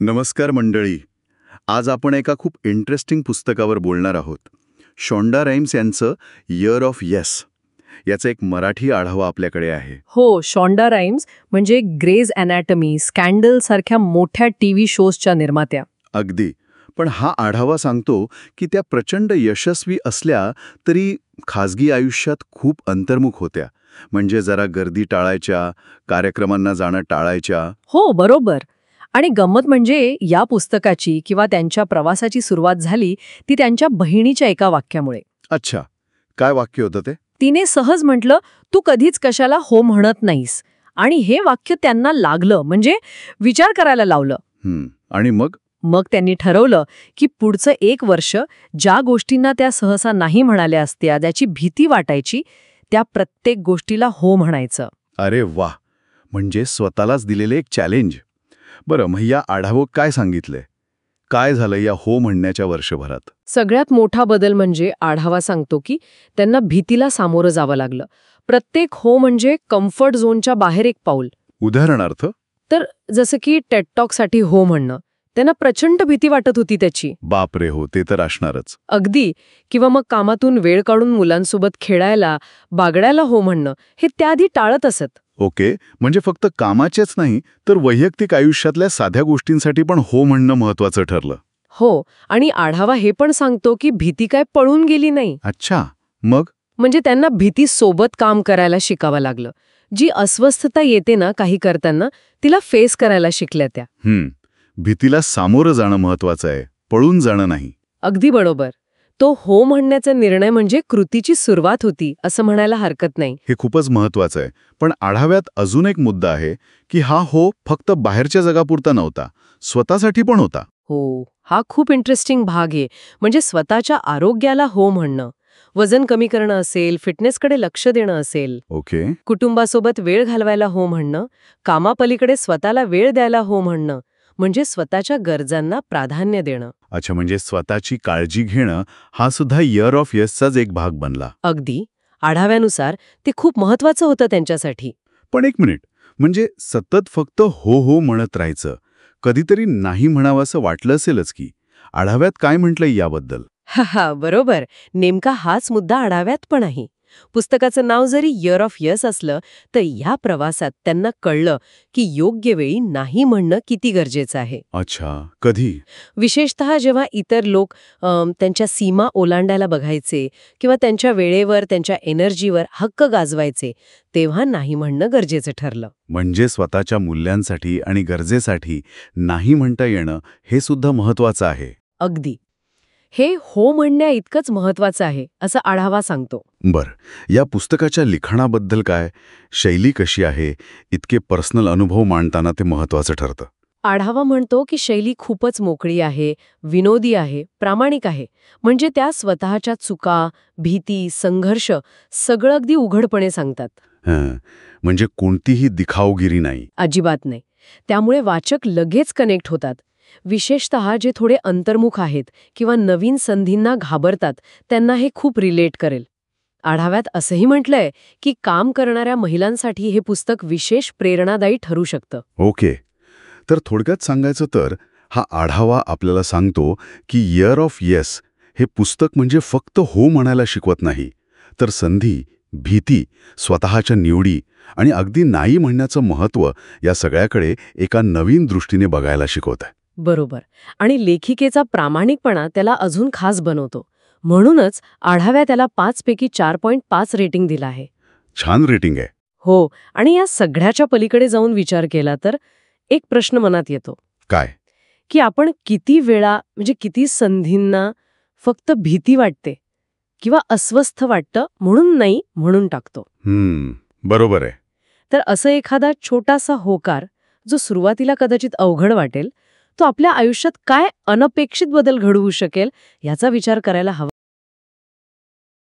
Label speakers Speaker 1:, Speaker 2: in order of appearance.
Speaker 1: नमस्कार मंडळी. आज आपण एका खूप इंटरेस्टिंग पुस्तकावर बोलणार आहोत. शॉन्डा राइम्स यांचं इयर ऑफ येस याचा एक मराठी आढावा आपल्याकडे आहे.
Speaker 2: हो, शॉन्डा राइम्स म्हणजे ग्रेज अॅनाटमी, स्कॅन्डल सारख्या मोठ्या टीव्ही शोजच्या निर्मात्या.
Speaker 1: अगदी. पण हा आढावा सांगतो की त्या प्रचंड यशस्वी असल्या तरी खाजगी आयुष्यात खूप अंतर्मुख होत्या. म्हणजे जरा गर्दी टाळायच्या, कार्यक्रमांना जाणं टाळायच्या.
Speaker 2: हो, बरोबर. आणि गंमत म्हणजे या पुस्तकाची किंवा त्यांच्या प्रवासाची सुरुवात झाली ती त्यांच्या बहिणीच्या एका वाक्यामुळे.
Speaker 1: अच्छा, काय वाक्य होतं ते?
Speaker 2: तिने सहज म्हटलं, तू कधीच कशाला हो म्हणत नाहीस. आणि हे वाक्य त्यांना लागलं, म्हणजे विचार करायला लावलं.
Speaker 1: आणि मग
Speaker 2: त्यांनी ठरवलं की पुढचं 1 वर्ष ज्या गोष्टींना त्या सहसा नाही म्हणाल्या असत्या, ज्याची भीती वाटायची, त्या प्रत्येक गोष्टीला हो म्हणायचं.
Speaker 1: अरे वा, म्हणजे स्वतःलाच दिलेले एक चॅलेंज. बरं, मग या आढावा काय सांगितलंय? काय झालं या हो म्हणण्याच्या वर्षभरात?
Speaker 2: सगळ्यात मोठा बदल म्हणजे आढावा सांगतो की त्यांना भीतीला सामोरं जावं लागलं. प्रत्येक हो म्हणजे कम्फर्ट झोनच्या बाहेर एक पाऊल.
Speaker 1: उदाहरणार्थ?
Speaker 2: तर जसं की टेड टॉकसाठी हो म्हणणं, त्यांना प्रचंड भीती वाटत होती त्याची.
Speaker 1: बापरे, हो, ते तर असणारच.
Speaker 2: अगदी. किंवा मग कामातून वेळ काढून मुलांसोबत खेळायला, बागडायला हो म्हणणं, हे त्याआधी टाळत असत.
Speaker 1: ओके, म्हणजे फक्त कामाचेच नाही तर वैयक्तिक आयुष्यातल्या साध्या गोष्टींसाठी पण हो म्हणणं महत्वाचं ठरलं.
Speaker 2: हो, आणि आढावा हे पण सांगतो की भीती काय पळून गेली नाही.
Speaker 1: अच्छा, मग?
Speaker 2: म्हणजे त्यांना भीती सोबत काम करायला शिकावं लागलं. जी अस्वस्थता येते ना काही करताना, तिला फेस करायला शिकल्या त्या.
Speaker 1: भीतीला सामोरं जाणं महत्वाचं आहे, पळून जाणं नाही.
Speaker 2: अगदी बरोबर. तो हो म्हणण्याचा निर्णय म्हणजे कृतीची सुरुवात होती असं म्हणायला हरकत नाही.
Speaker 1: हे खूपच महत्वाचं आहे. पण आढाव्यात अजून एक मुद्दा आहे की हा हो फक्त बाहेरच्या जगापुरता नव्हता, स्वतःसाठी पण होता.
Speaker 2: हो, हा खूप इंटरेस्टिंग भाग आहे. म्हणजे स्वतःच्या आरोग्याला हो म्हणणं, वजन कमी करणं असेल, फिटनेसकडे लक्ष देणं असेल,
Speaker 1: ओके,
Speaker 2: कुटुंबासोबत वेळ घालवायला हो म्हणणं, कामापलीकडे स्वतःला वेळ द्यायला हो म्हणणं, म्हणजे स्वतःच्या गरजांना प्राधान्य देणं.
Speaker 1: अच्छा, म्हणजे स्वतःची काळजी घेणं हा सुद्धा इयर ऑफ येसचाच एक भाग बनला.
Speaker 2: अगदी. आढाव्यानुसार ते खूप महत्वाचं होतं त्यांच्यासाठी.
Speaker 1: पण एक मिनिट, म्हणजे सतत फक्त हो हो म्हणत राहायचं, कधीतरी नाही म्हणावंसं वाटलं असेलच की. आढाव्यात काय म्हटलंय याबद्दल?
Speaker 2: हा, बरोबर. नेमका हाच मुद्दा आढाव्यात पण आहे. पुस्तकाचं नाव जरी इयर ऑफ येस असलं तर या प्रवासात त्यांना कळलं की योग्य वेळी नाही म्हणणं किती गरजेचं आहे.
Speaker 1: अच्छा, कधी?
Speaker 2: विशेषतः जेव्हा इतर लोक त्यांच्या सीमा ओलांडायला बघायचे किंवा त्यांच्या वेळेवर, त्यांच्या एनर्जीवर हक्क गाजवायचे, तेव्हा नाही म्हणणं गरजेचं ठरलं.
Speaker 1: म्हणजे स्वतःच्या मूल्यांसाठी आणि गरजेसाठी नाही म्हणता येणं हे सुद्धा महत्वाचं आहे.
Speaker 2: अगदी. हे हो म्हणण्या इतकंच महत्वाचं आहे असं आढावा सांगतो.
Speaker 1: बरं, या पुस्तकाच्या लिखाणाबद्दल काय? शैली कशी आहे? इतके पर्सनल अनुभव मांडताना ते महत्वाचं ठरतं.
Speaker 2: आढावा म्हणतो की शैली खूपच मोकळी आहे, विनोदी आहे, प्रामाणिक आहे. म्हणजे त्या स्वतःच्या चुका, भीती, संघर्ष सगळं अगदी उघडपणे सांगतात.
Speaker 1: म्हणजे कोणतीही दिखावगिरी नाही.
Speaker 2: अजिबात नाही. त्यामुळे वाचक लगेच कनेक्ट होतात. विशेषतः जे थोडे अंतर्मुख आहेत किंवा नवीन संधींना घाबरतात, त्यांना हे खूप रिलेट करेल. आढाव्यात असंही म्हटलंय की काम करणाऱ्या महिलांसाठी हे पुस्तक विशेष प्रेरणादायी ठरू शकतं.
Speaker 1: ओके, तर थोडक्यात सांगायचं तर हा आढावा आपल्याला सांगतो की इयर ऑफ येस हे पुस्तक म्हणजे फक्त हो म्हणायला शिकवत नाही, तर संधी, भीती, स्वतःच्या निवडी आणि अगदी नाही म्हणण्याचं महत्त्व या सगळ्याकडे एका नवीन दृष्टीने बघायला शिकवत आहे.
Speaker 2: बरोबर. आणि लेखिकेचा प्रामाणिकपणा त्याला अजून खास बनवतो. म्हणूनच आढाव्या त्याला 5 पैकी 4.5 रेटिंग दिला आहे.
Speaker 1: छान रेटिंग आहे.
Speaker 2: हो, आणि या सगळ्याच्या पलीकडे जाऊन विचार केला तर एक प्रश्न मनात येतो.
Speaker 1: काय?
Speaker 2: की आपण किती वेळा, म्हणजे किती संधींना फक्त भीती वाटते किंवा अस्वस्थ वाटतं म्हणून नाही म्हणून टाकतो.
Speaker 1: बरोबर आहे.
Speaker 2: तर असं एखादा छोटासा होकार जो सुरुवातीला कदाचित अवघड वाटेल, तो आपल्या आयुष्यात काय अनपेक्षित बदल घडवू शकेल याचा विचार करायला हवा.